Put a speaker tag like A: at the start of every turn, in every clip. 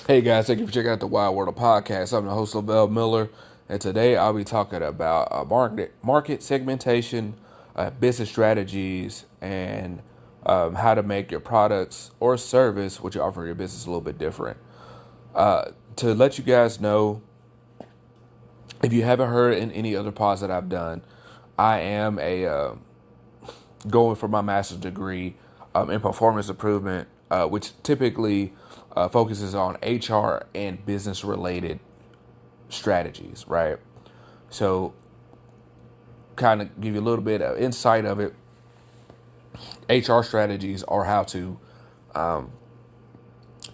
A: Hey guys, thank you for checking out the Wild World of Podcast. I'm the host Lavelle Miller, and today I'll be talking about market segmentation, business strategies, and how to make your products or service, which you offer your business, a little bit different. To let you guys know, if you haven't heard in any other pods that I've done, I am a going for my master's degree in performance improvement, which typically focuses on HR and business related strategies, right? So, kind of give you a little bit of insight of it. HR strategies are how to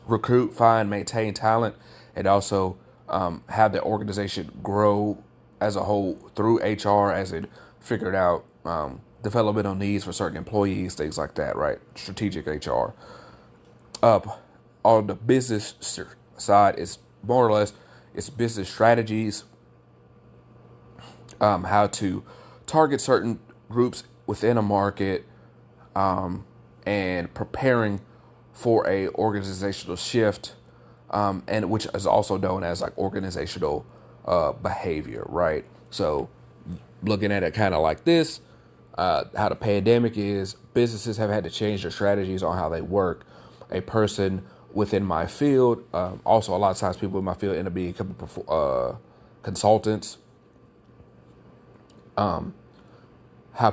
A: recruit, find, maintain talent, and also have the organization grow as a whole through HR as it figured out developmental needs for certain employees, things like that, right? Strategic HR. Up on the business side, is more or less it's business strategies, how to target certain groups within a market, and preparing for a organizational shift, and which is also known as like organizational behavior, right? So, looking at it kind of like this, how the pandemic is, businesses have had to change their strategies on how they work. A person within my field, also a lot of times people in my field end up being consultants. How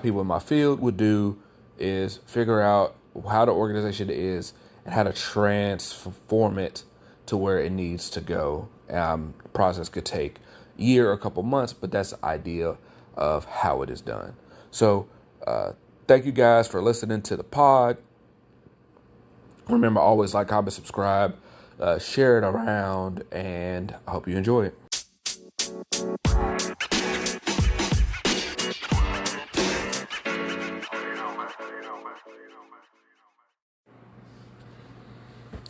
A: people in my field would do is figure out how the organization is and how to transform it to where it needs to go. The process could take a year or a couple months, but that's the idea of how it is done. So, thank you guys for listening to the pod. Remember, always like, comment, subscribe, share it around, and I hope you enjoy it.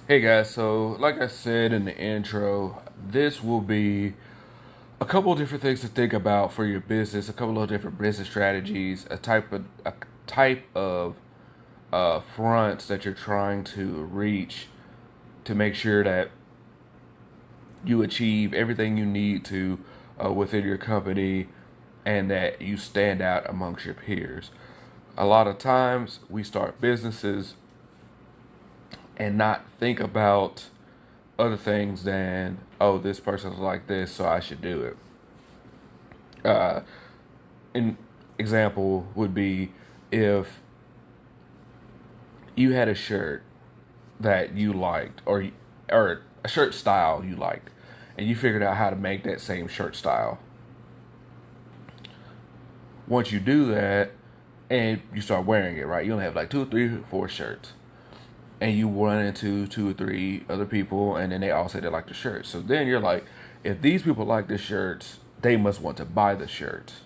A: Hey guys, so like I said in the intro, this will be a couple of different things to think about for your business, a couple of different business strategies, a type of fronts that you're trying to reach to make sure that you achieve everything you need to within your company and that you stand out amongst your peers. A lot of times we start businesses and not think about other things than, oh, this person's like this, so I should do it. An example would be if you had a shirt that you liked, or a shirt style you liked, and you figured out how to make that same shirt style. Once you do that, and you start wearing it, right? You only have like 2, 3, 4 shirts, and you run into 2 or 3 other people, and then they all say they like the shirts. So then you're like, if these people like the shirts, they must want to buy the shirts.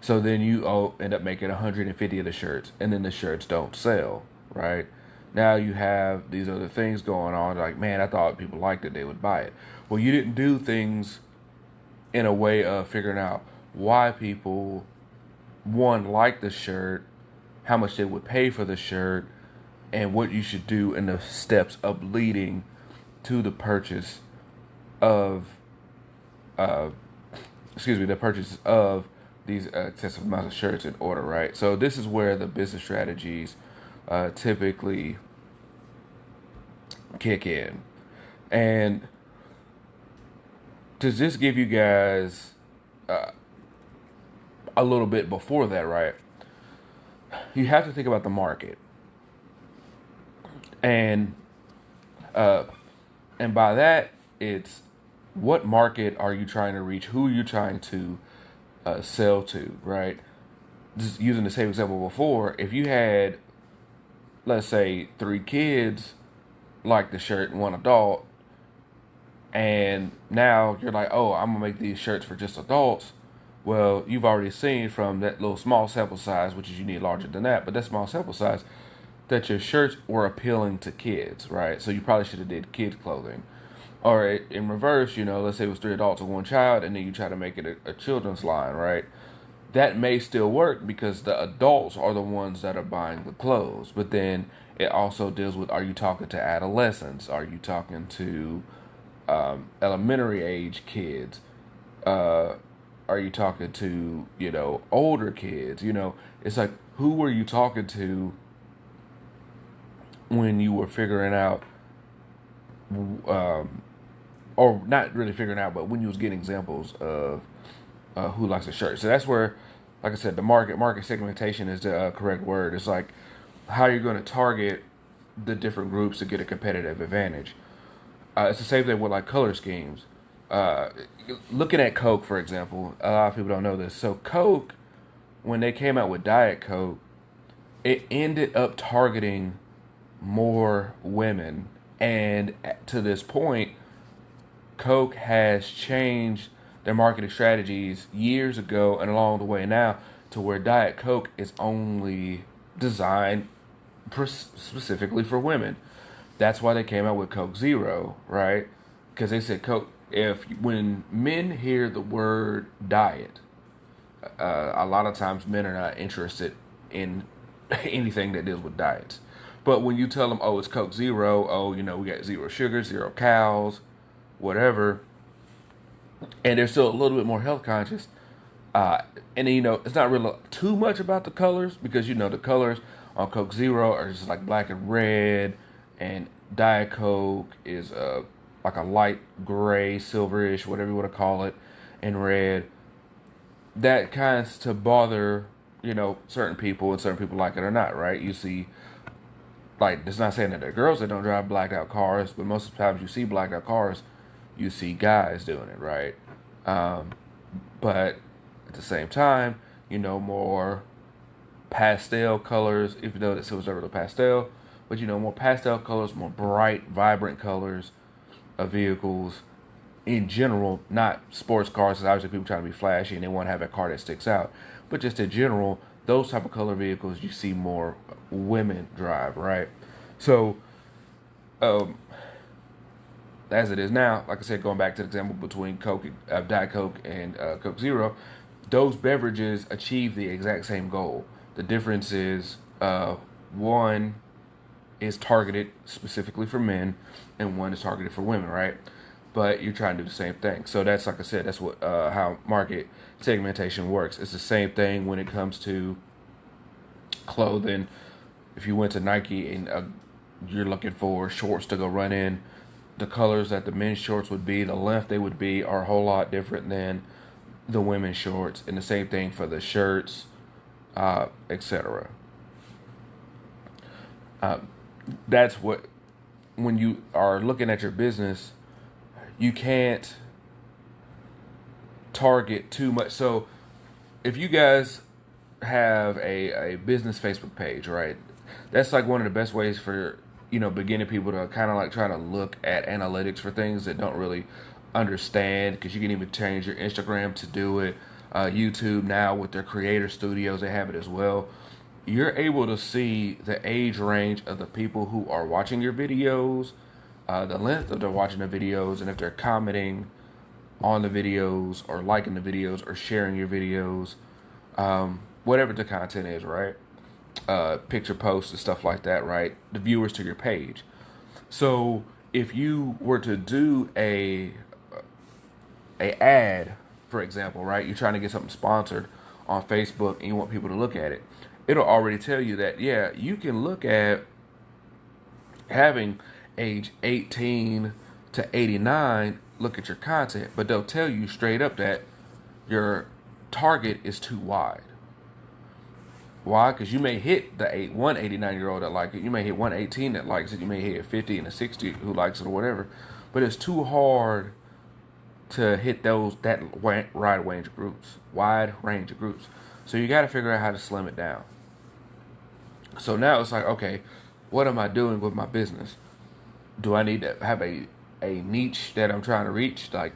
A: So then you end up making 150 of the shirts, and then the shirts don't sell, right? Now you have these other things going on. Like, man, I thought people liked it, they would buy it. Well, you didn't do things in a way of figuring out why people, one, like the shirt, how much they would pay for the shirt, and what you should do in the steps of leading to the purchase of, uh, the purchase of these excessive amounts of shirts in order, right? So this is where the business strategies typically kick in. And to just give you guys a little bit before that, right? You have to think about the market. And and by that, it's what market are you trying to reach? Who are you trying to sell to, right? Just using the same example before, if you had, let's say, 3 kids like the shirt and one adult, and now you're like, oh, I'm gonna make these shirts for just adults. Well, you've already seen from that little small sample size, which is you need larger than that, but that small sample size, that your shirts were appealing to kids, right? So you probably should have did kids clothing. Or in reverse, let's say it was 3 adults and 1 child, and then you try to make it a children's line, right? That may still work because the adults are the ones that are buying the clothes. But then it also deals with, are you talking to adolescents? Are you talking to elementary age kids? Uh, are you talking to, older kids? It's like, who were you talking to when you were figuring out, um, or not really figuring out, but when you was getting examples of who likes a shirt. So that's where, like I said, the market segmentation is the correct word. It's like how you're going to target the different groups to get a competitive advantage. It's the same thing with like color schemes. Uh, Looking at Coke, for example, a lot of people don't know this. So Coke, when they came out with Diet Coke, it ended up targeting more women, and to this point, Coke has changed their marketing strategies years ago and along the way now to where Diet Coke is only designed specifically for women. That's why they came out with Coke Zero, right? Because they said Coke. If when men hear the word diet, a lot of times men are not interested in anything that deals with diets. But when you tell them, oh, it's Coke Zero, oh, we got zero sugar, zero cows, whatever, and they're still a little bit more health conscious. And then, it's not really too much about the colors because the colors on Coke Zero are just like black and red, and Diet Coke is like a light gray, silverish, whatever you want to call it, and red. That kinds to bother certain people, and certain people like it or not, right? You see, like, it's not saying that there are girls that don't drive blacked out cars, but most of the times you see blacked out cars, you see guys doing it, right? Um, but at the same time, more pastel colors, even though this was never the pastel, but more pastel colors, more bright, vibrant colors of vehicles in general, not sports cars, because obviously people trying to be flashy and they want to have a car that sticks out, but just in general, those type of color vehicles you see more women drive, right? So, um, as it is now, like I said, going back to the example between Coke, Diet Coke, and Coke Zero, those beverages achieve the exact same goal. The difference is one is targeted specifically for men, and one is targeted for women, right? But you're trying to do the same thing. So that's, like I said, that's what how market segmentation works. It's the same thing when it comes to clothing. If you went to Nike and you're looking for shorts to go run in, the colors that the men's shorts would be, the length they would be, are a whole lot different than the women's shorts, and the same thing for the shirts, etc. Uh, that's what, when you are looking at your business, you can't target too much. So if you guys have a business Facebook page, right? That's like one of the best ways for beginning people to kind of like try to look at analytics for things that don't really understand, because you can even change your Instagram to do it. YouTube now with their creator studios, they have it as well. You're able to see the age range of the people who are watching your videos, the length of they're watching the videos, and if they're commenting on the videos or liking the videos or sharing your videos, whatever the content is, right? Picture posts and stuff like that, right? The viewers to your page. So if you were to do a ad, for example, right? You're trying to get something sponsored on Facebook and you want people to look at it. It'll already tell you that, yeah, you can look at having age 18 to 89 look at your content, but they'll tell you straight up that your target is too wide. Why? Because you may hit the 189-year-old that like it. You may hit 118 that likes it. You may hit a 50 and a 60 who likes it or whatever. But it's too hard to hit that wide range of groups. Wide range of groups. So you got to figure out how to slim it down. So now it's like, okay, what am I doing with my business? Do I need to have a niche that I'm trying to reach? Like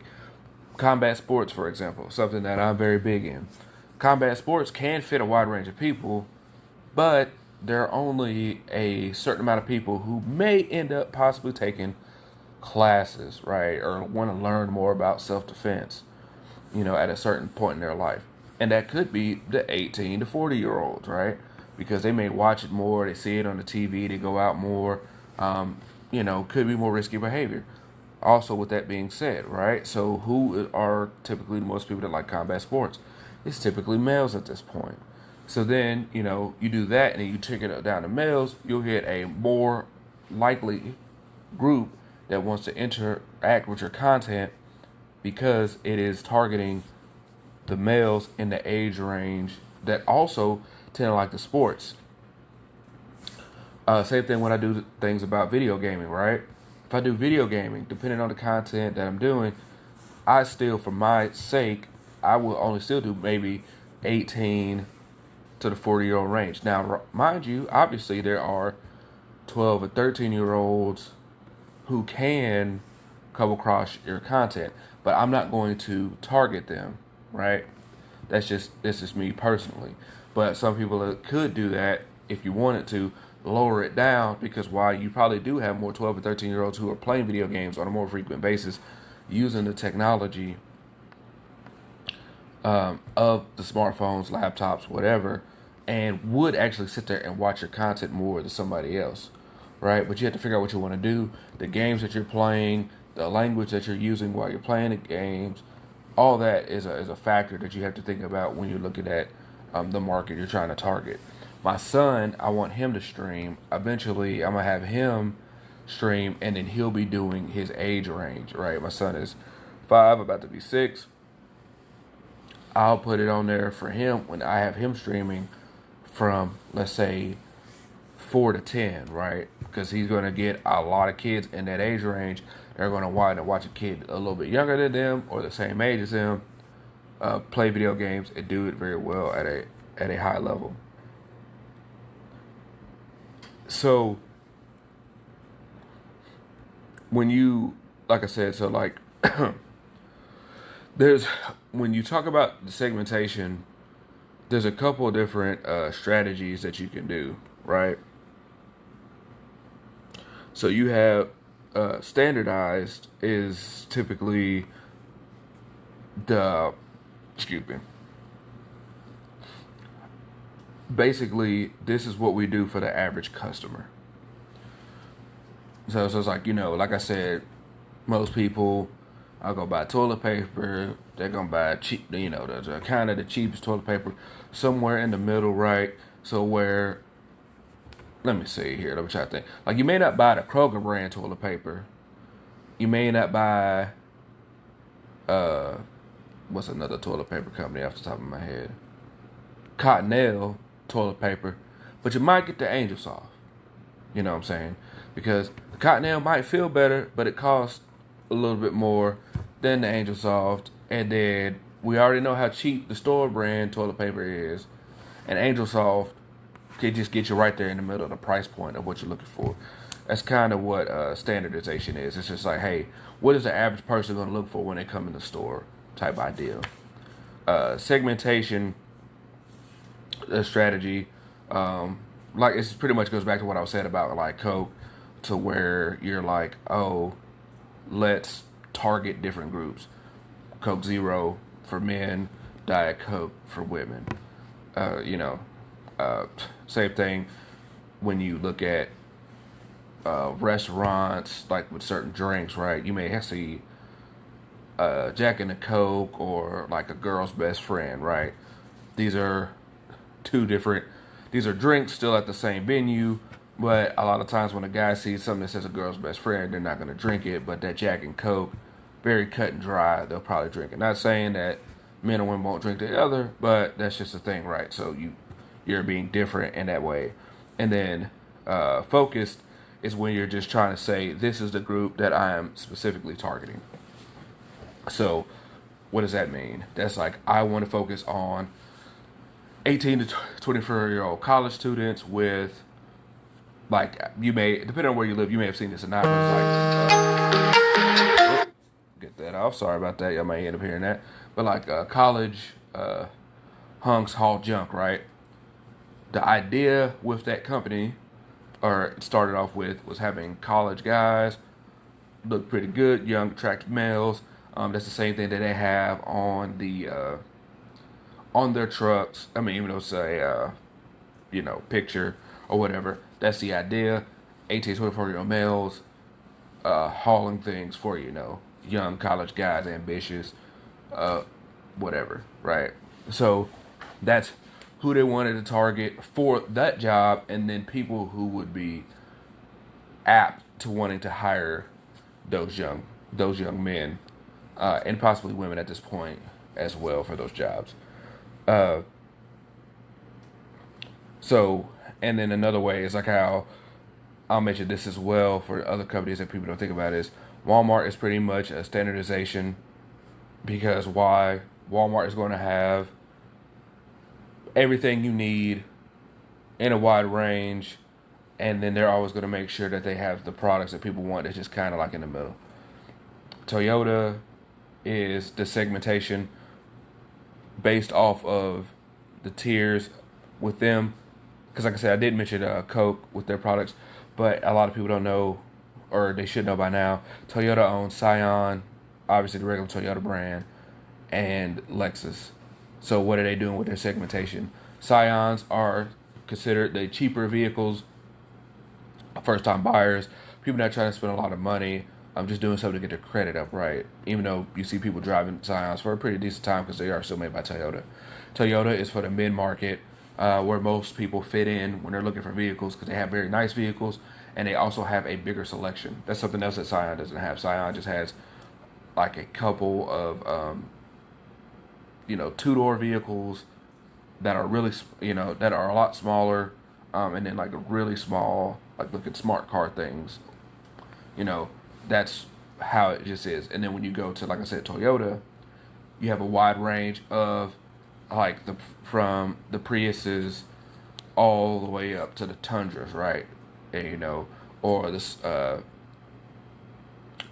A: combat sports, for example, something that I'm very big in. Combat sports can fit a wide range of people, but there are only a certain amount of people who may end up possibly taking classes, right? Or want to learn more about self-defense, at a certain point in their life. And that could be the 18 to 40-year-olds, right? Because they may watch it more, they see it on the TV, they go out more, could be more risky behavior. Also, with that being said, right? So, who are typically the most people that like combat sports? It's typically males at this point. So then, you do that and then you take it down to males, you'll get a more likely group that wants to interact with your content because it is targeting the males in the age range that also tend to like the sports. Same thing when I do things about video gaming, right? If I do video gaming, depending on the content that I'm doing, I still, for my sake, I will only still do maybe 18 to the 40-year-old range. Now, mind you, obviously there are 12 or 13-year-olds who can come across your content, but I'm not going to target them, right? This is me personally. But some people could do that if you wanted to lower it down, because while you probably do have more 12 and 13-year-olds who are playing video games on a more frequent basis using the technology of the smartphones, laptops, whatever, and would actually sit there and watch your content more than somebody else, right? But you have to figure out what you want to do, the games that you're playing, the language that you're using while you're playing the games. All that is a factor that you have to think about when you're looking at the market you're trying to target. My son, I want him to stream. Eventually, I'm going to have him stream, and then he'll be doing his age range, right? My son is 5, about to be 6. I'll put it on there for him when I have him streaming from, let's say, 4 to 10, right? Because he's going to get a lot of kids in that age range. They're going to want to watch a kid a little bit younger than them or the same age as them play video games and do it very well at a high level. So when you, like I said, so like there's when you talk about the segmentation, there's a couple of different strategies that you can do, right? So you have standardized is typically the, excuse me, basically this is what we do for the average customer. So it's like, like I said, most people I'll go buy toilet paper. They're gonna buy cheap, the kind of the cheapest toilet paper, somewhere in the middle, right? So where, let me see here. Let me try to think. Like, you may not buy the Kroger brand toilet paper. You may not buy what's another toilet paper company off the top of my head? Cottonelle toilet paper, but you might get the Angel Soft. You know what I'm saying? Because the Cottonelle might feel better, but it costs a little bit more than the Angel Soft. And then we already know how cheap the store brand toilet paper is. And Angel Soft can just get you right there in the middle of the price point of what you're looking for. That's kind of what standardization is. It's just like, hey, what is the average person going to look for when they come in the store type idea. Segmentation strategy, like it pretty much goes back to what I was saying about like Coke, to where you're like, oh, let's target different groups. Coke Zero for men, Diet Coke for women. Same thing when you look at restaurants, like with certain drinks, right? You may have to see Jack and the Coke or like a girl's best friend, right? These are these are drinks still at the same venue, but a lot of times when a guy sees something that says a girl's best friend, they're not going to drink it. But that Jack and Coke, very cut and dry, they'll probably drink it. Not saying that men and women won't drink the other, but that's just the thing, right? So you're being different in that way. And then focused is when you're just trying to say, this is the group that I am specifically targeting. So what does that mean? That's like, I want to focus on 18 to 24-year-old college students with, like, you may, depending on where you live, you may have seen this or not, but it's like, get that off. Sorry about that. Y'all may end up hearing that. But like college hunks haul junk, right? The idea with that company, or it started off with, was having college guys look pretty good, young, attractive males. That's the same thing that they have on the on their trucks. I mean, even though it's a picture or whatever, that's the idea. 18 to 24-year-old males hauling things for, young college guys, ambitious, uh, whatever, right? So that's who they wanted to target for that job, and then people who would be apt to wanting to hire those young men, and possibly women at this point as well for those jobs. Uh, so, and then another way is like how I'll mention this as well for other companies that people don't think about is Walmart is pretty much a standardization because why Walmart is going to have everything you need in a wide range, and then they're always going to make sure that they have the products that people want. It's just kind of like in the middle. Toyota is the segmentation based off of the tiers with them. Because, like I said, I did mention Coke with their products, but a lot of people don't know, or they should know by now. Toyota owns Scion, obviously the regular Toyota brand, and Lexus. So, what are they doing with their segmentation? Scions are considered the cheaper vehicles, first time buyers, people not trying to spend a lot of money. I'm just doing something to get their credit up right. Even though you see people driving Scions for a pretty decent time because they are still made by Toyota. Toyota is for the mid market, where most people fit in when they're looking for vehicles because they have very nice vehicles and they also have a bigger selection. That's something else that Scion doesn't have. Scion just has like a couple of two-door vehicles that are really that are a lot smaller, and then like a really small, like look at smart car things. You know, that's how it just is. And then when you go to, like I said, Toyota, you have a wide range of like from the Priuses all the way up to the Tundras, right? And, or the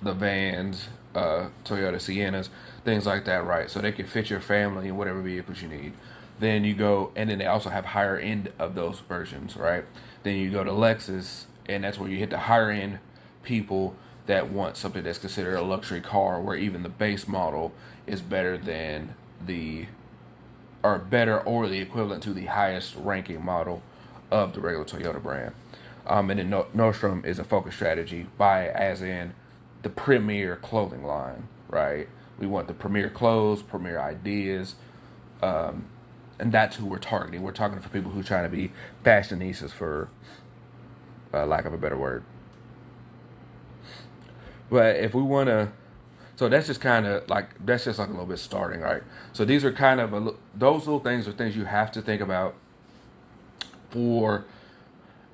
A: vans, Toyota Siennas, things like that, right? So they can fit your family in whatever vehicles you need. Then you go, and then they also have higher end of those versions, right? Then you go to Lexus, and that's where you hit the higher end people that want something that's considered a luxury car, where even the base model is better than or better or the equivalent to the highest ranking model of the regular Toyota brand. And then Nordstrom is a focus strategy by as in the premier clothing line, right? We want the premier clothes, premier ideas, and that's who we're targeting. We're targeting for people who are trying to be fashionistas, for lack of a better word. But if we want to, so that's just kind of like that's just like a little bit starting, right? So these are kind of those little things are things you have to think about for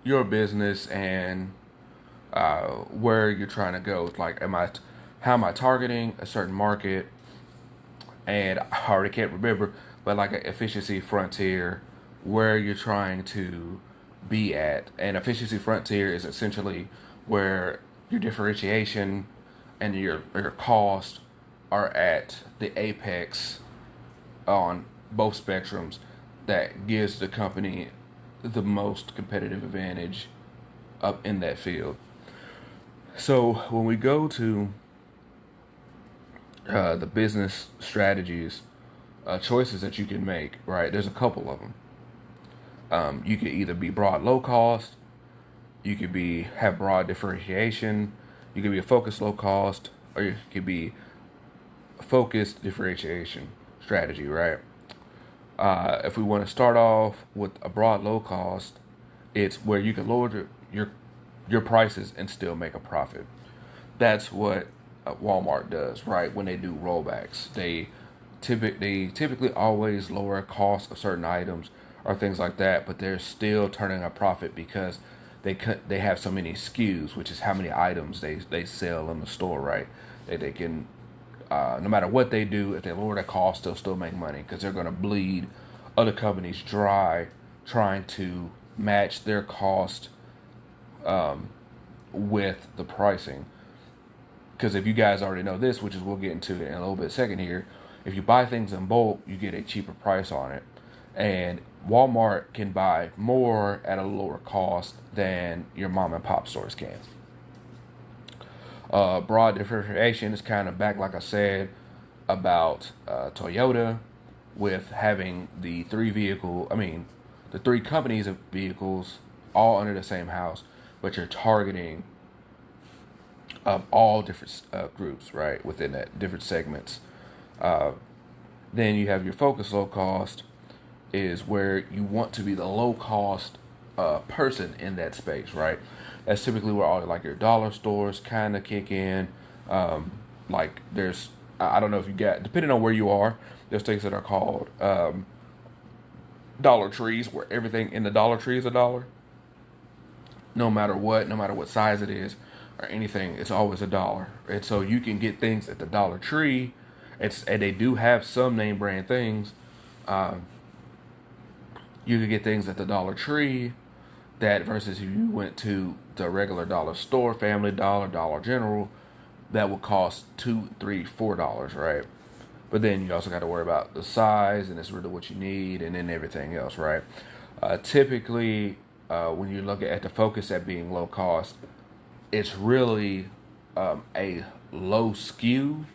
A: your business and where you're trying to go. It's like, how am I targeting a certain market? And I already can't remember, but like an efficiency frontier, where you're trying to be at. And efficiency frontier is essentially where your differentiation and your cost are at the apex on both spectrums that gives the company the most competitive advantage up in that field. So when we go to the business strategies, choices that you can make, right? There's a couple of them. You could either be broad low cost, you could be have broad differentiation, you could be a focused low cost, or you could be a focused differentiation strategy, right? If we want to start off with a broad low cost, it's where you can lower your prices and still make a profit. That's what Walmart does, right? When they do rollbacks, they typically always lower cost of certain items or things like that, but they're still turning a profit because they have so many SKUs, which is how many items they sell in the store, right? They can no matter what they do, if they lower the cost, they'll still make money because they're going to bleed other companies dry trying to match their cost with the pricing. Because if you guys already know this, which is we'll get into in a little bit second here, if you buy things in bulk, you get a cheaper price on it. And Walmart can buy more at a lower cost than your mom and pop stores can. Broad differentiation is kind of back, like I said, about Toyota with having the three companies of vehicles all under the same house, but you're targeting all different groups, right, within that, different segments. Then you have your focus low cost, is where you want to be the low cost person in that space, right? That's typically where all like your dollar stores kind of kick in. Like there's, I don't know if you get, depending on where you are, there's things that are called Dollar Trees, where everything in the Dollar Tree is a dollar. No matter what size it is or anything, it's always a dollar. And so you can get things at the Dollar Tree. And they do have some name brand things. Um, you can get things at the Dollar Tree that versus if you went to the regular dollar store, Family Dollar, Dollar General, that would cost $2, $3, $4, right? But then you also got to worry about the size and it's really what you need, and then everything else, right? Typically, when you look at the focus at being low cost, it's really a low skew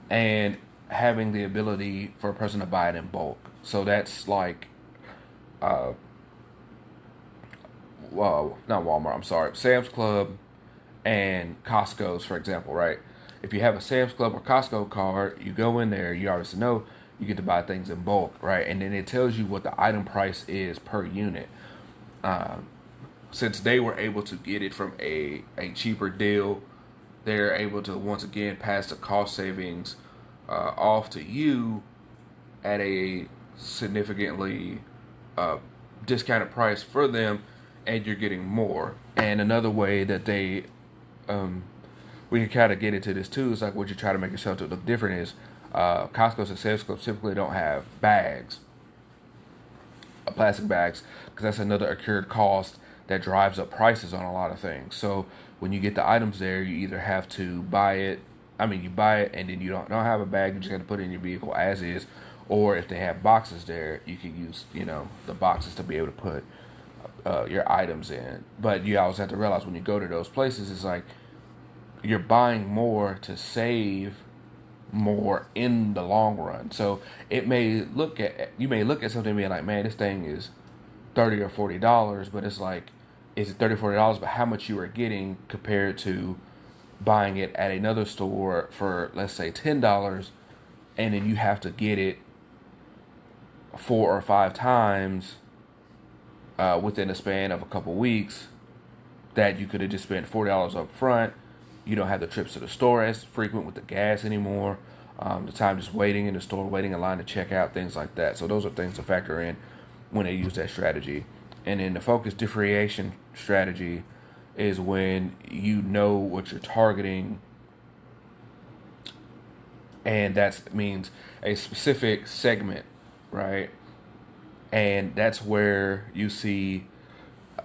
A: and having the ability for a person to buy it in bulk. So that's like, uh, well, not Walmart, I'm sorry, Sam's Club and Costco's, for example, right? If you have a Sam's Club or Costco card, you go in there, you obviously know you get to buy things in bulk, right? And then it tells you what the item price is per unit. Um, since they were able to get it from a cheaper deal, they're able to once again pass the cost savings off to you at a significantly uh, discounted price for them, and you're getting more. And another way that um, we can kind of get into this too is like what you try to make yourself to look different is Costco's and Sam's Club typically don't have bags, plastic bags, because that's another accrued cost that drives up prices on a lot of things. So when you get the items there, you either have to buy it. I mean, you buy it and then you don't have a bag. You just got to put it in your vehicle as is. Or if they have boxes there, you can use the boxes to be able to put your items in. But you always have to realize when you go to those places, it's like you're buying more to save more in the long run. So it may look at you may look at something and be like, man, this thing is $30 or $40, but it's like, is it $30 or $40? But how much you are getting compared to buying it at another store for, let's say, $10, and then you have to get it 4 or 5 times within a span of a couple weeks, that you could have just spent $40 up front. You don't have the trips to the store as frequent with the gas anymore. The time just waiting in the store, waiting in line to check out, things like that. So those are things to factor in when they use that strategy. And then the focus differentiation strategy is when you know what you're targeting, and that means a specific segment, right? And that's where you see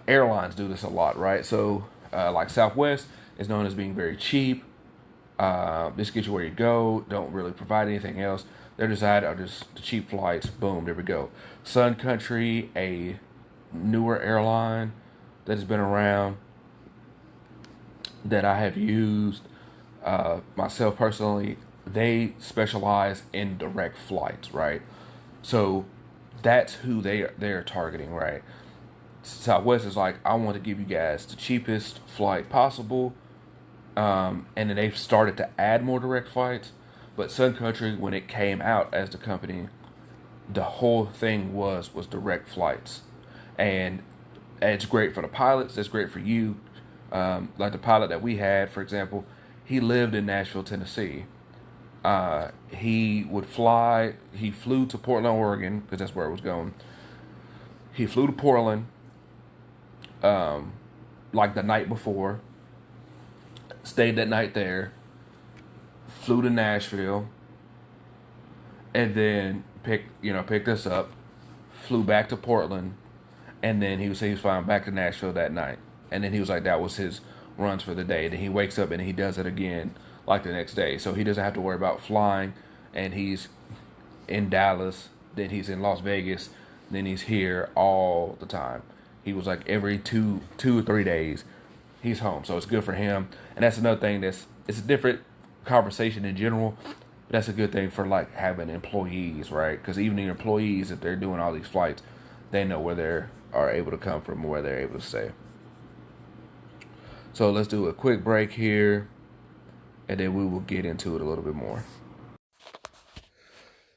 A: airlines do this a lot, right? So, like Southwest is known as being very cheap. Just get you where you go. Don't really provide anything else. Their design are just the cheap flights. Boom, there we go. Sun Country, a newer airline that has been around that I have used myself personally. They specialize in direct flights, right? So that's who they're targeting, right? Southwest is like, I want to give you guys the cheapest flight possible, and then they've started to add more direct flights. But Sun Country, when it came out as the company, the whole thing was direct flights, and it's great for the pilots. It's great for you. Like the pilot that we had, for example, he lived in Nashville, Tennessee. He would fly. He flew to Portland, Oregon, because that's where it was going. He flew to Portland, like the night before. Stayed that night there. Flew to Nashville, and then picked us up. Flew back to Portland, and then he was flying back to Nashville that night. And then he was like, that was his runs for the day. Then he wakes up and he does it again like the next day. So he doesn't have to worry about flying, and he's in Dallas, then he's in Las Vegas, then he's here all the time. He was like every two or 3 days he's home. So it's good for him. And that's another thing it's a different conversation in general. But that's a good thing for like having employees, right? Because even your employees, if they're doing all these flights, they know where they are able to come from, where they're able to stay. So let's do a quick break here, and then we will get into it a little bit more.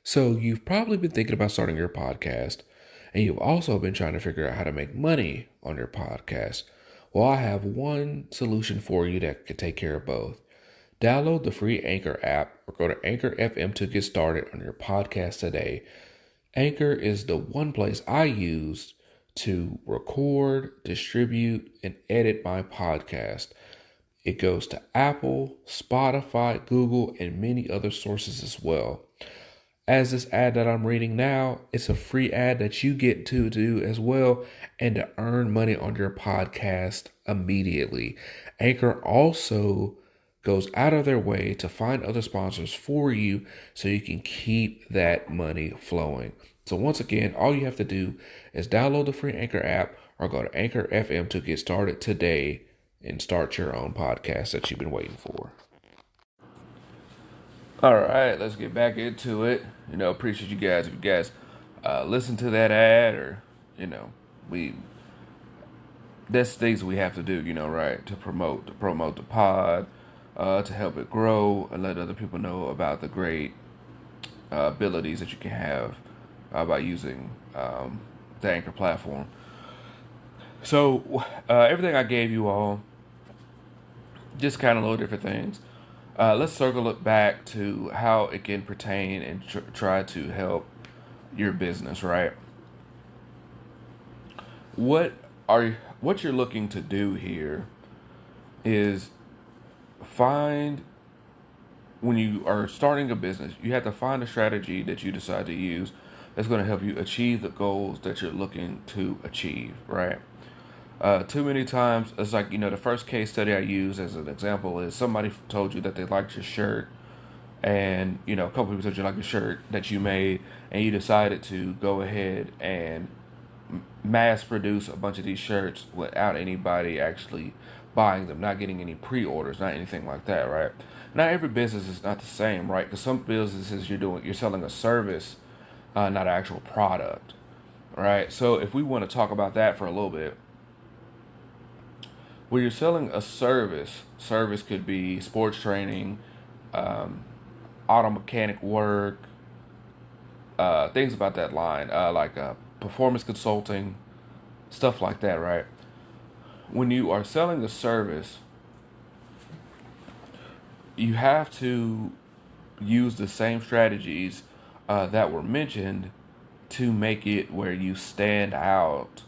A: So you've probably been thinking about starting your podcast, and you've also been trying to figure out how to make money on your podcast. Well, I have one solution for you that can take care of both. Download the free Anchor app or go to Anchor FM to get started on your podcast today. Anchor is the one place I use to record, distribute, and edit my podcast. It goes to Apple, Spotify, Google, and many other sources as well. As this ad that I'm reading now, it's a free ad that you get to do as well and to earn money on your podcast immediately. Anchor also goes out of their way to find other sponsors for you so you can keep that money flowing. So once again, all you have to do is download the free Anchor app or go to Anchor FM to get started today and start your own podcast that you've been waiting for. All right, let's get back into it. Appreciate you guys. If you guys listen to that ad, or we that's things we have to do. Right, to promote the pod, to help it grow and let other people know about the great abilities that you can have by using the Anchor platform. So everything I gave you all, just kind of little different things. Let's circle it back to how it can pertain and try to help your business, right? What you're looking to do here is find, when you are starting a business, you have to find a strategy that you decide to use that's going to help you achieve the goals that you're looking to achieve, right? Too many times, it's like, the first case study I use as an example is somebody told you that they liked your shirt, and, a couple people told you like a shirt that you made, and you decided to go ahead and mass produce a bunch of these shirts without anybody actually buying them, not getting any pre-orders, not anything like that, right? Not every business is not the same, right? Because some businesses you're selling a service, not an actual product, right? So if we want to talk about that for a little bit, when you're selling a service could be sports training, auto mechanic work, things about that line, like performance consulting, stuff like that, right? When you are selling a service, you have to use the same strategies that were mentioned to make it where you stand out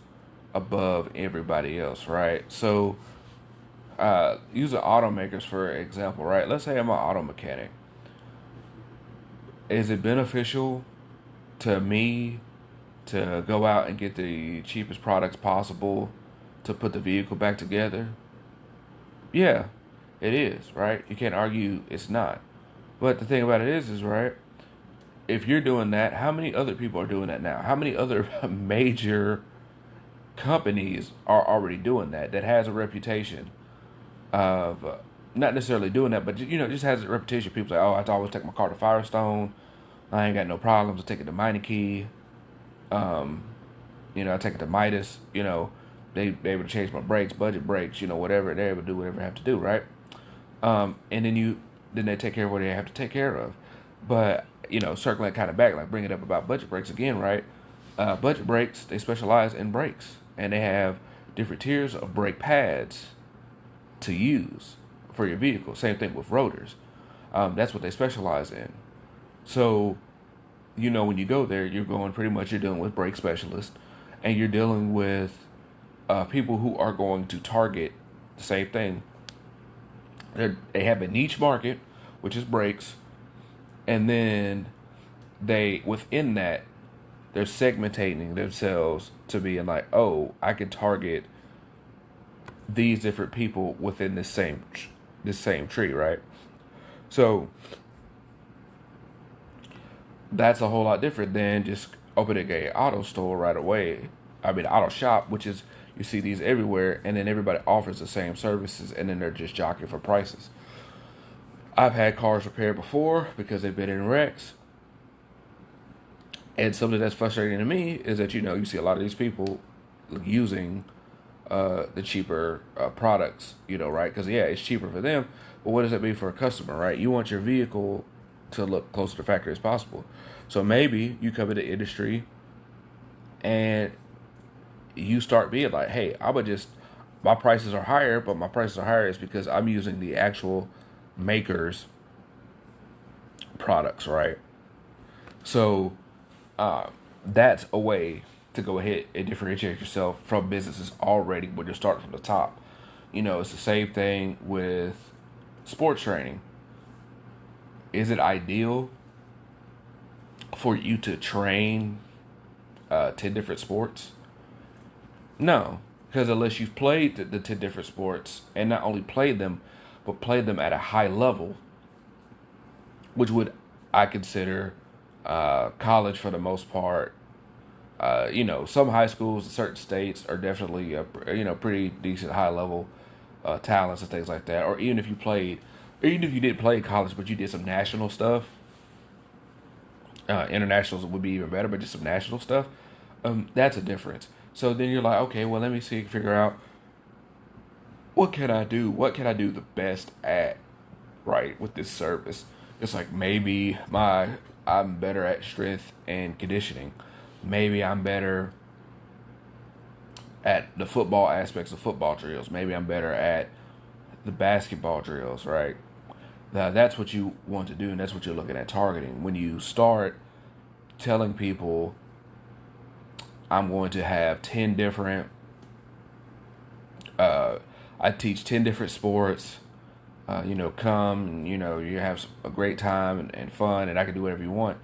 A: above everybody else, right? So using automakers for example, right? Let's say I'm an auto mechanic. Is it beneficial to me to go out and get the cheapest products possible to put the vehicle back together? Yeah, it is, right? You can't argue it's not. But the thing about it is right, if you're doing that, how many other people are doing that now? How many other major companies are already doing that has a reputation of not necessarily doing that, but just has a reputation. People say, "Oh, I always take my car to Firestone. I ain't got no problems. I take it to Meineke. I take it to Midas. They able to change my brakes, budget brakes. Whatever they're able to do, whatever they have to do, right? And then they take care of what they have to take care of. But circling kind of back, like bring it up about budget brakes again, right? Budget brakes, they specialize in brakes, and they have different tiers of brake pads to use for your vehicle. Same thing with rotors. That's what they specialize in. So, when you go there, you're dealing with brake specialists, and you're dealing with people who are going to target the same thing. They have a niche market, which is brakes, and then within that, they're segmentating themselves to be like, oh, I can target these different people within this same tree, right? So that's a whole lot different than just opening a auto store right away. I mean, auto shop, which is, you see these everywhere, and then everybody offers the same services, and then they're just jockeying for prices. I've had cars repaired before because they've been in wrecks. And something that's frustrating to me is that, you see a lot of these people using the cheaper products, right? Because yeah, it's cheaper for them, but what does that mean for a customer, right? You want your vehicle to look close to the factory as possible. So maybe you come into the industry and you start being like, hey, I'm gonna just my prices are higher, but my prices are higher is because I'm using the actual maker's products, right? So that's a way to go ahead and differentiate yourself from businesses already when you're starting from the top. It's the same thing with sports training. Is it ideal for you to train 10 different sports? No, because unless you've played the 10 different sports and not only played them, but played them at a high level, which would I consider college for the most part. Some high schools in certain states are definitely pretty decent high level talents and things like that. Or even if you didn't play in college, but you did some national stuff. Internationals would be even better, but just some national stuff. That's a difference. So then you're like, okay, well, let me see, figure out what can I do? What can I do the best at, right, with this service? It's like maybe I'm better at strength and conditioning. Maybe I'm better at the football aspects of football drills. Maybe I'm better at the basketball drills, right? Now, that's what you want to do, and that's what you're looking at targeting. When you start telling people, I'm going to have 10 different, I teach 10 different sports, come, and, you have a great time and fun, and I can do whatever you want.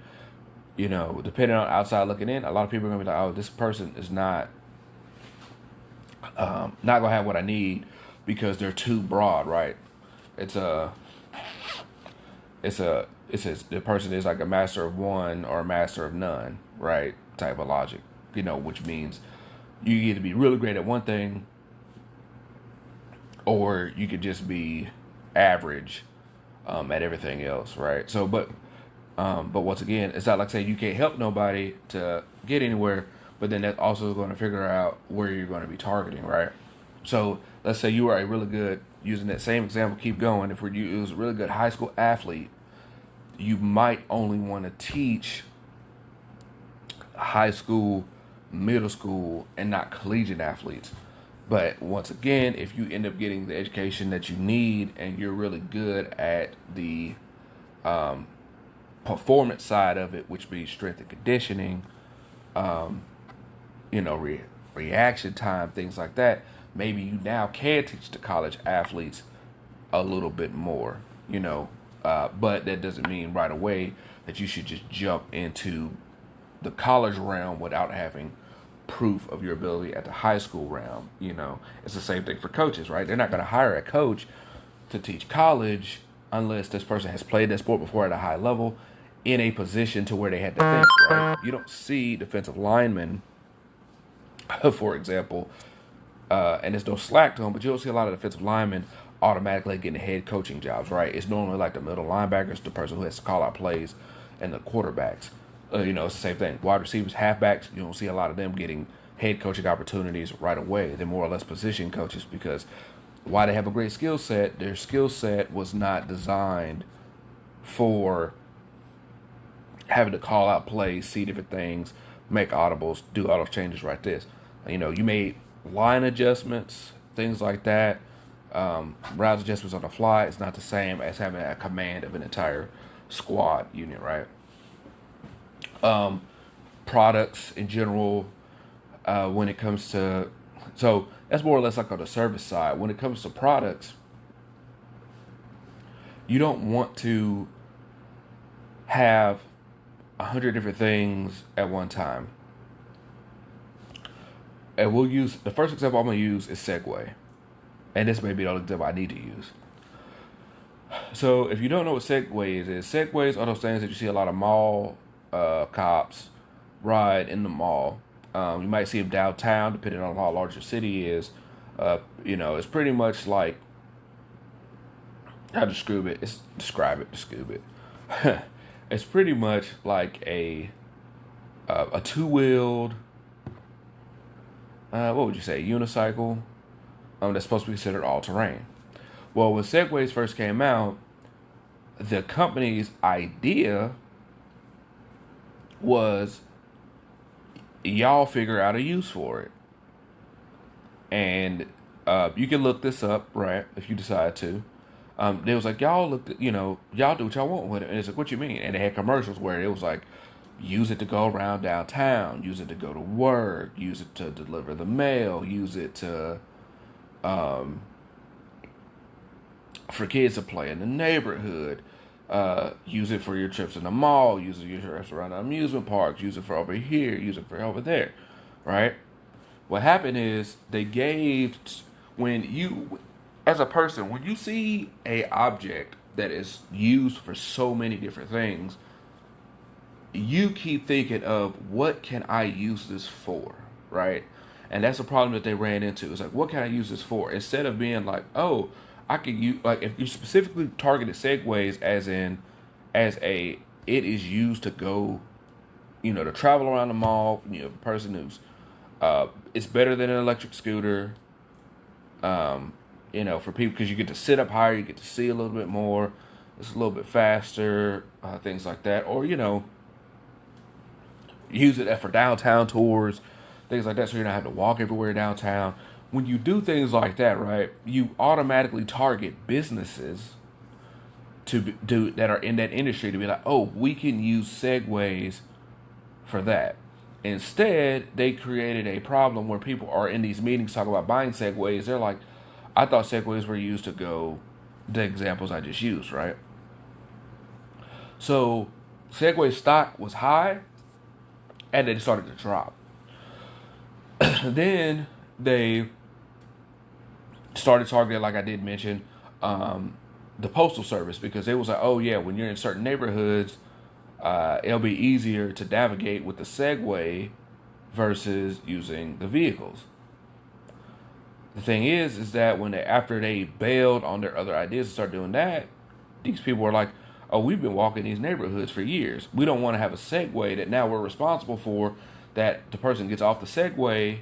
A: Depending on outside looking in, a lot of people are going to be like, oh, this person is not going to have what I need because they're too broad, right? It's a, the person is like a master of one or a master of none, right? Type of logic, which means you either be really great at one thing or you could just be average at everything else, right? So, but once again, it's not like saying you can't help nobody to get anywhere, but then that's also going to figure out where you're going to be targeting, right? So let's say you are a really good, using that same example, keep going. If you use a really good high school athlete, you might only want to teach high school, middle school, and not collegiate athletes. But once again, if you end up getting the education that you need and you're really good at the performance side of it, which means strength and conditioning, reaction time, things like that, maybe you now can teach the college athletes a little bit more, but that doesn't mean right away that you should just jump into the college realm without having proof of your ability at the high school realm. It's the same thing for coaches, right? They're not going to hire a coach to teach college unless this person has played that sport before at a high level in a position to where they had to think, right? You don't see defensive linemen, for example, and there's no slack to them, but you don't see a lot of defensive linemen automatically getting head coaching jobs, right? It's normally like the middle linebackers, the person who has to call out plays, and the quarterbacks. It's the same thing. Wide receivers, halfbacks, you don't see a lot of them getting head coaching opportunities right away. They're more or less position coaches because while they have a great skill set, their skill set was not designed for having to call out plays, see different things, make audibles, do auto changes right this. You made line adjustments, things like that. Route adjustments on the fly is not the same as having a command of an entire squad unit, right? Products in general, when it comes to, so that's more or less like on the service side. When it comes to products, you don't want to have 100 different things at one time. And we'll use, the first example I'm going to use is Segway. And this may be the only example I need to use. So if you don't know what Segway is Segways are those things that you see a lot of mall cops ride in the mall. You might see them downtown, depending on how large your city is. It's pretty much like, how to describe it? It's pretty much like a two-wheeled, what would you say, unicycle? that's supposed to be considered all terrain. Well, when Segways first came out, the company's idea was y'all figure out a use for it. And you can look this up, right, if you decide to. They was like, y'all look, y'all do what y'all want with it. And it's like, what you mean? And they had commercials where it was like, use it to go around downtown, use it to go to work, use it to deliver the mail, use it to, for kids to play in the neighborhood, use it for your trips in the mall, use it for your trips around the amusement parks, use it for over here, use it for over there, right? What happened is they gave, when you, as a person, when you see a object that is used for so many different things, you keep thinking of what can I use this for, right? And that's a problem that they ran into. It's like, what can I use this for? Instead of being like, oh, I could use, like, if you specifically targeted Segways it is used to go, to travel around the mall. The person who's, it's better than an electric scooter. For people, because you get to sit up higher, you get to see a little bit more. It's a little bit faster, things like that. Or, use it for downtown tours, things like that, so you're not having to walk everywhere downtown. When you do things like that, right, you automatically target businesses to do that are in that industry to be like, oh, we can use Segways for that. Instead, they created a problem where people are in these meetings talking about buying Segways. They're like, I thought Segways were used to go the examples I just used, right? So Segway stock was high, and then it started to drop. Then they started targeting, like I did mention, the postal service, because it was like, oh yeah, when you're in certain neighborhoods, it'll be easier to navigate with the Segway versus using the vehicles. The thing is that after they bailed on their other ideas and started doing that, these people were like, oh, we've been walking these neighborhoods for years. We don't want to have a Segway that now we're responsible for, that the person gets off the Segway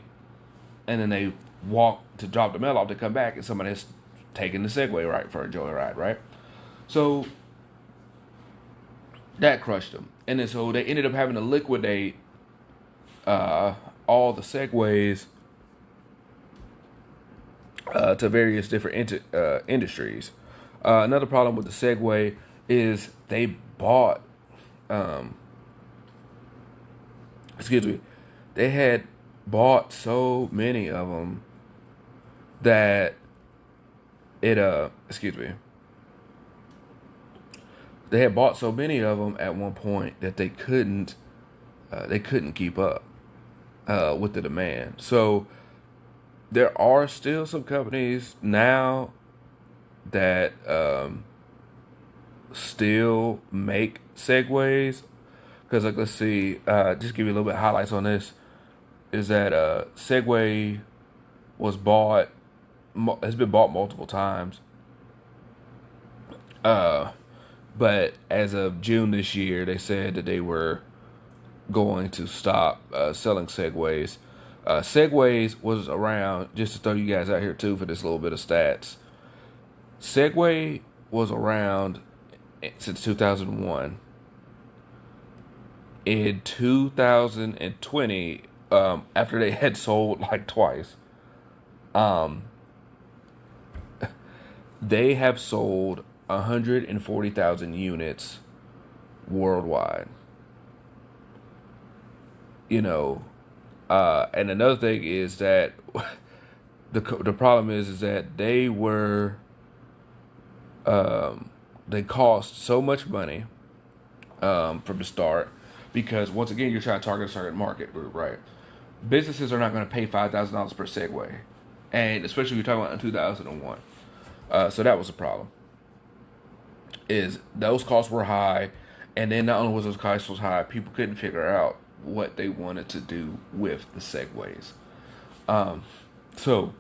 A: and then they walk to drop the mail off to come back and somebody has taken the Segway, right, for a joyride, right? So that crushed them. And then so they ended up having to liquidate all the Segways to various different industries. Another problem with the Segway is they bought, they had bought so many of them that they had bought so many of them at one point that they couldn't keep up with the demand. So there are still some companies now that still make Segways. Because, like, let's see, just give you a little bit of highlights on this, is that Segway has been bought multiple times. But as of June this year, they said that they were going to stop selling Segways. Segways was around, just to throw you guys out here too for this little bit of stats. Segway was around since 2001. In 2020, after they had sold like twice, they have sold 140,000 units worldwide. And another thing is that the problem is that they were they cost so much money from the start, because once again you're trying to target a certain market, right? Businesses are not going to pay $5,000 per Segway, and especially if you're talking about in 2001. So that was a problem. Is those costs were high, and then not only was those costs was high, people couldn't figure out what they wanted to do with the Segways. So,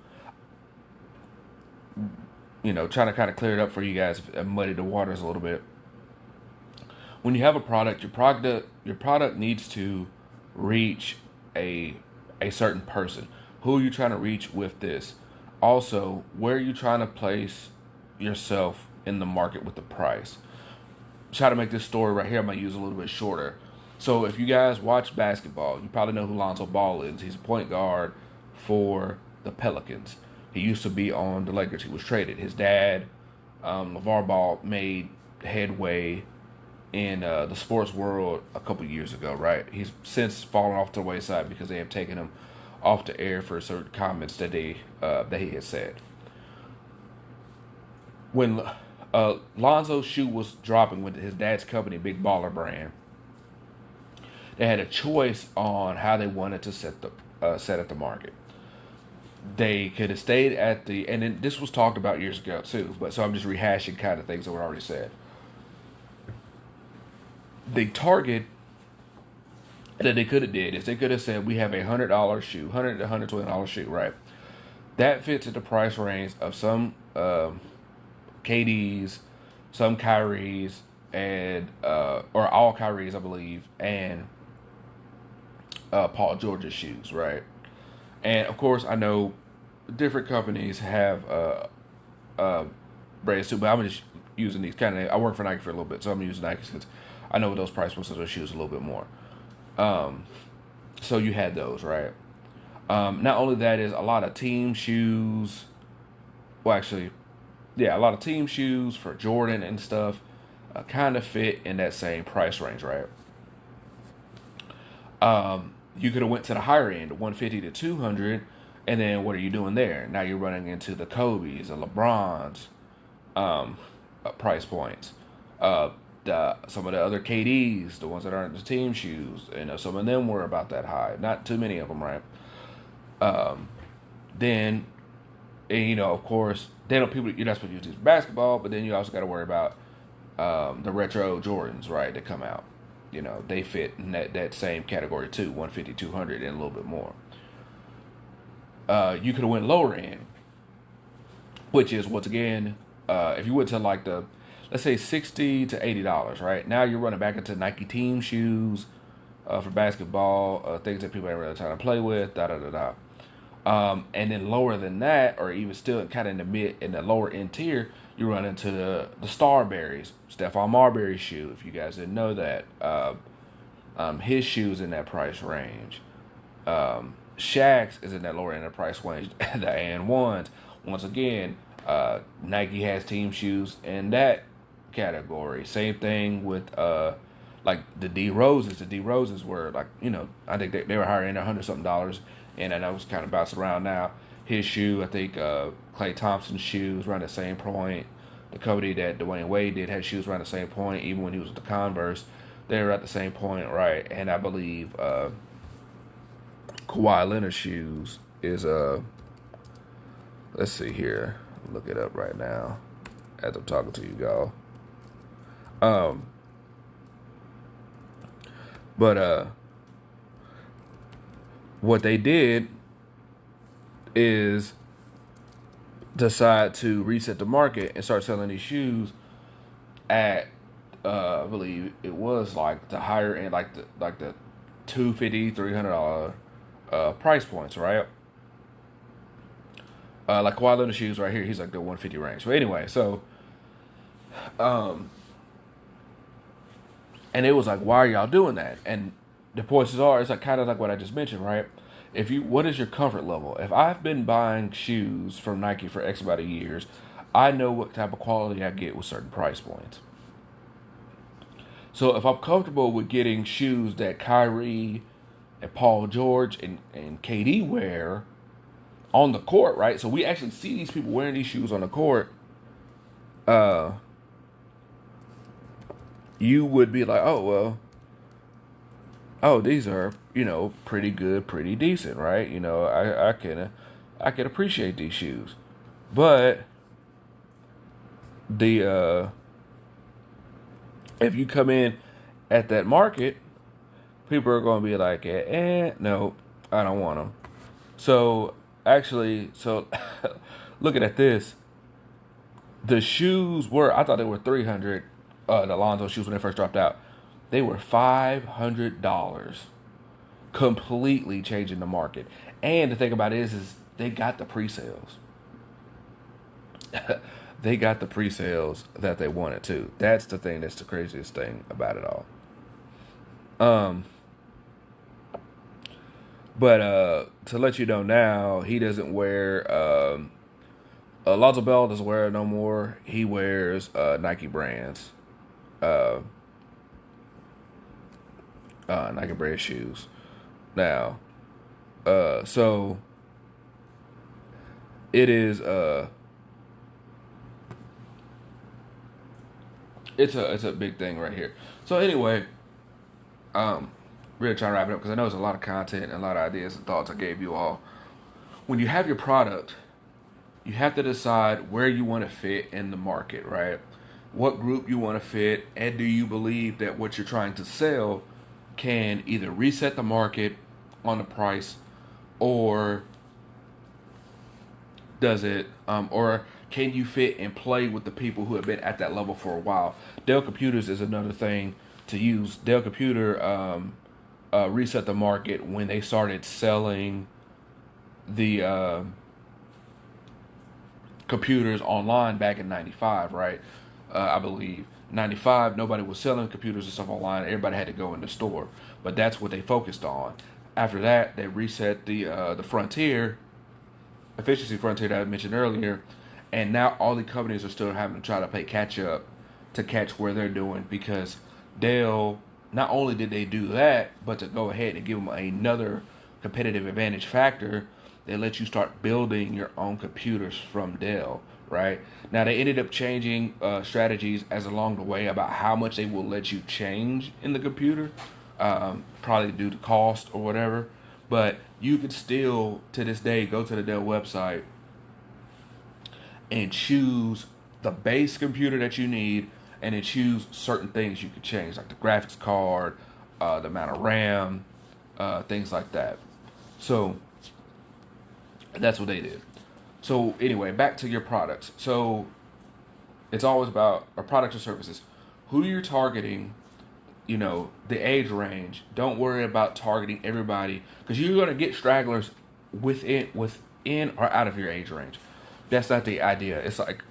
A: trying to kind of clear it up for you guys and muddy the waters a little bit. When you have a product, your product needs to reach a certain person. Who are you trying to reach with this? Also, where are you trying to place yourself in the market with the price? Try to make this story right here, I'm going to use a little bit shorter. So, if you guys watch basketball, you probably know who Lonzo Ball is. He's a point guard for the Pelicans. He used to be on the Lakers. He was traded. His dad, LeVar Ball, made headway in the sports world a couple years ago, right? He's since fallen off to the wayside because they have taken him off the air for certain comments that he had said. When Lonzo's shoe was dropping with his dad's company, Big Baller Brand, they had a choice on how they wanted to set at the market. They could have stayed at the, and then this was talked about years ago too. But so I'm just rehashing kind of things that were already said. The target that they could have did is they could have said we have $100 shoe, $100 to $120 shoe, right? That fits at the price range of some KDs, some Kyries, and or all Kyries, I believe, and Paul George's shoes, right? And of course, I know different companies have brands too, but I'm just using these kind of. I work for Nike for a little bit, so I'm using Nike since I know those price points of those shoes a little bit more. So you had those, right? Not only that is a lot of team shoes. Well, actually, yeah, a lot of team shoes for Jordan and stuff kind of fit in that same price range, right? You could have went to the higher end, 150 to 200, and then what are you doing there? Now you're running into the Kobe's, the LeBrons, price points. Some of the other KDs, the ones that aren't the team shoes, some of them were about that high. Not too many of them, right? Then, and, of course, people, you're not supposed to use these for basketball, but then you also got to worry about the retro Jordans, right, that come out. They fit in that same category too, 150, 200, and a little bit more. You could have went lower end, which is, once again, if you went to like let's say $60 to $80, right? Now you're running back into Nike team shoes for basketball, things that people ain't really trying to play with, and then lower than that, or even still kind of in the lower end tier, you run into the Starberries, Stephon Marbury's shoe. If you guys didn't know that, his shoes in that price range. Shaq's is in that lower end of the price range. The AND1s, once again, Nike has team shoes in that category. Same thing with like the D Roses. The D Roses were like, I think they were higher in $100-something, and I know it's kind of bouncing around now. His shoe, I think Klay Thompson's shoes around the same point. The Cody that Dwayne Wade did had shoes around the same point, even when he was with the Converse. They were at the same point, right? And I believe Kawhi Leonard's shoes is let's see here. Look it up right now as I'm talking to you, y'all. But what they did is decide to reset the market and start selling these shoes at I believe it was like the higher end, like the $250, $300 price points, right? Like Kawhi Leonard shoes right here, he's like the 150 range. But anyway, so and it was like, why are y'all doing that? And the points are, it's like kind of like what I just mentioned, right? What is your comfort level? If I've been buying shoes from Nike for X amount of years, I know what type of quality I get with certain price points. So if I'm comfortable with getting shoes that Kyrie and Paul George and KD wear on the court, right? So we actually see these people wearing these shoes on the court. You would be like, these are, pretty good, pretty decent, right? I can appreciate these shoes. But if you come in at that market, people are going to be like, no, I don't want them. So looking at this, the shoes I thought they were 300. The Lonzo shoes when they first dropped out, they were $500, completely changing the market. And the thing about it is they got the pre-sales. they got the pre-sales that they wanted to. That's the thing. That's the craziest thing about it all. Um, but to let you know now, he doesn't wear Lonzo Ball doesn't wear it no more. He wears Nike brands, uh, Nike brand shoes now. So it is it's a big thing right here. So anyway, really trying to wrap it up because I know it's a lot of content and a lot of ideas and thoughts I gave you all. When you have your product, you have to decide where you want to fit in the market, right? What group you want to fit, and do you believe that what you're trying to sell can either reset the market on the price, or does it, or can you fit and play with the people who have been at that level for a while? Dell Computers is another thing to use. Dell Computer reset the market when they started selling the computers online back in 95, right? I believe 95, nobody was selling computers and stuff online. Everybody had to go in the store, but that's what they focused on. After that, they reset the frontier, efficiency frontier that I mentioned earlier, and now all the companies are still having to try to play catch up to catch where they're doing, because Dell, not only did they do that, but to go ahead and give them another competitive advantage factor, they let you start building your own computers from Dell, right? Now they ended up changing strategies as along the way about how much they will let you change in the computer, probably due to cost or whatever. But you could still, to this day, go to the Dell website and choose the base computer that you need, and then choose certain things you could change, like the graphics card, the amount of RAM, things like that. So that's what they did. So anyway, back to your products. So it's always about our products or services. Who you're targeting, the age range. Don't worry about targeting everybody, because you're going to get stragglers within or out of your age range. That's not the idea. It's like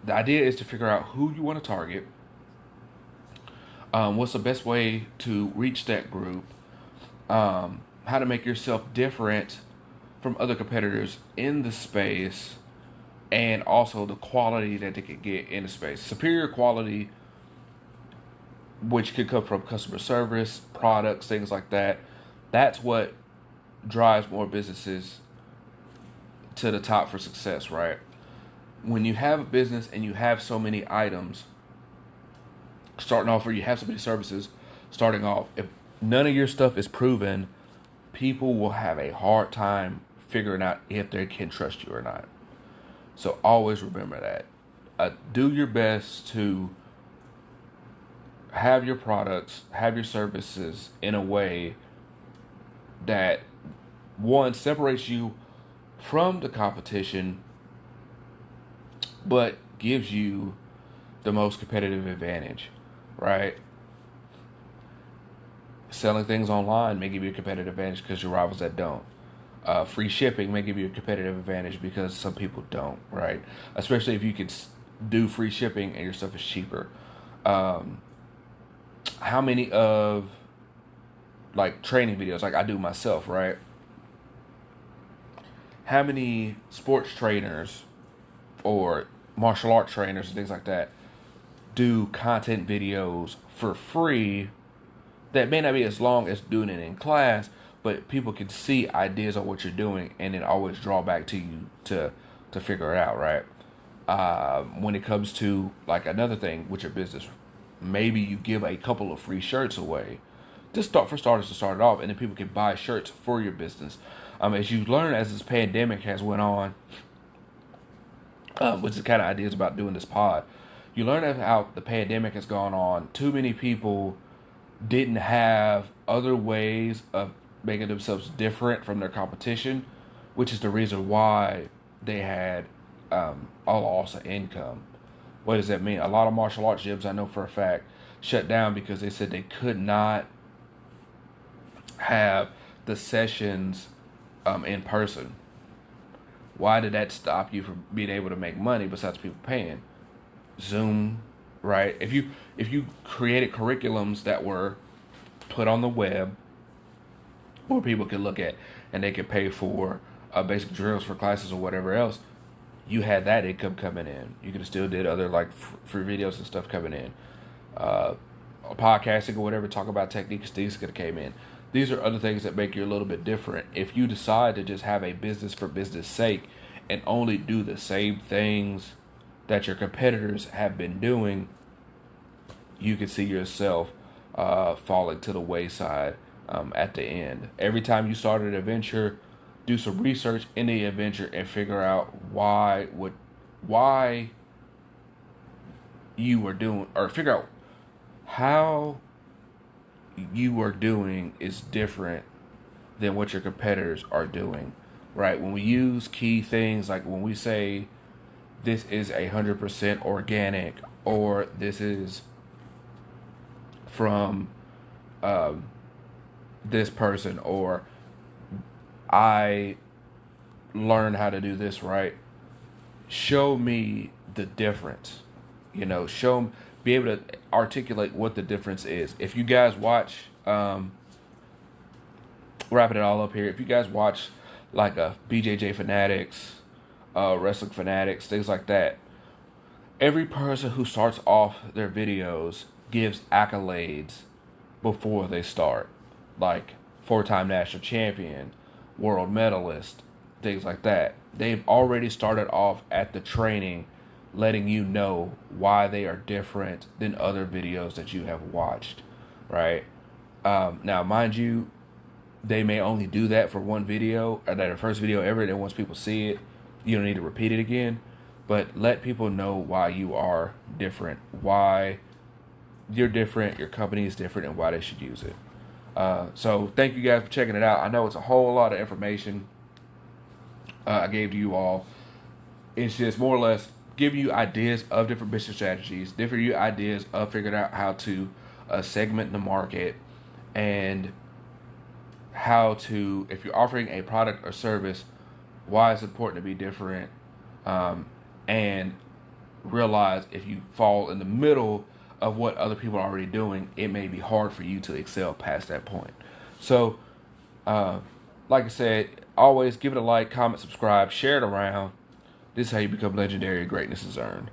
A: the idea is to figure out who you want to target. What's the best way to reach that group? How to make yourself different from other competitors in the space, and also the quality that they could get in the space. Superior quality, which could come from customer service, products, things like that. That's what drives more businesses to the top for success, right? When you have a business and you have so many items starting off, or you have so many services starting off, if none of your stuff is proven, people will have a hard time figuring out if they can trust you or not. So always remember that. Do your best to have your products, have your services in a way that, one, separates you from the competition, but gives you the most competitive advantage, right? Selling things online may give you a competitive advantage because your rivals that don't. Free shipping may give you a competitive advantage because some people don't, right? Especially if you could do free shipping and your stuff is cheaper. How many of like training videos, like I do myself, right? How many sports trainers or martial art trainers and things like that do content videos for free that may not be as long as doing it in class, but people can see ideas of what you're doing and then always draw back to you to figure it out, right? When it comes to like another thing with your business, maybe you give a couple of free shirts away, just start for starters to start it off, and then people can buy shirts for your business. As you learn as this pandemic has went on, which is the kind of ideas about doing this pod, you learn how the pandemic has gone on. Too many people didn't have other ways of making themselves different from their competition, which is the reason why they had a loss of income. What does that mean? A lot of martial arts gyms, I know for a fact, shut down because they said they could not have the sessions in person, Why did that stop you from being able to make money besides people paying? Zoom, right? If you created curriculums that were put on the web where people could look at and they could pay for basic drills for classes or whatever else, you had that income coming in. You could have still did other like free videos and stuff coming in. Uh, Podcasting or whatever, talk about techniques, these could have came in. These are other things that make you a little bit different. If you decide to just have a business for business sake and only do the same things that your competitors have been doing, you can see yourself falling to the wayside at the end. Every time you start an adventure, do some research in the adventure and figure out why you were doing, or figure out how you are doing is different than what your competitors are doing, right? When we use key things like when we say this is 100% organic, or this is from this person, or I learned how to do this right. Show me the difference. Be able to articulate what the difference is. If you guys watch, wrapping it all up here, if you guys watch like a BJJ Fanatics, Wrestling Fanatics, things like that, every person who starts off their videos gives accolades before they start. Like 4-time national champion, world medalist, things like that. They've already started off at the training letting you know why they are different than other videos that you have watched, right? Now, mind you, they may only do that for one video, or their first video ever, and then once people see it, you don't need to repeat it again. But let people know why you are different, why you're different, your company is different, and why they should use it. So thank you guys for checking it out. I know it's a whole lot of information I gave to you all. It's just more or less giving you ideas of different business strategies, different ideas of figuring out how to segment the market, and how to, if you're offering a product or service, why it's important to be different, and realize if you fall in the middle of what other people are already doing, it may be hard for you to excel past that point. So, like I said, always give it a like, comment, subscribe, share it around. This is how you become legendary. Greatness is earned.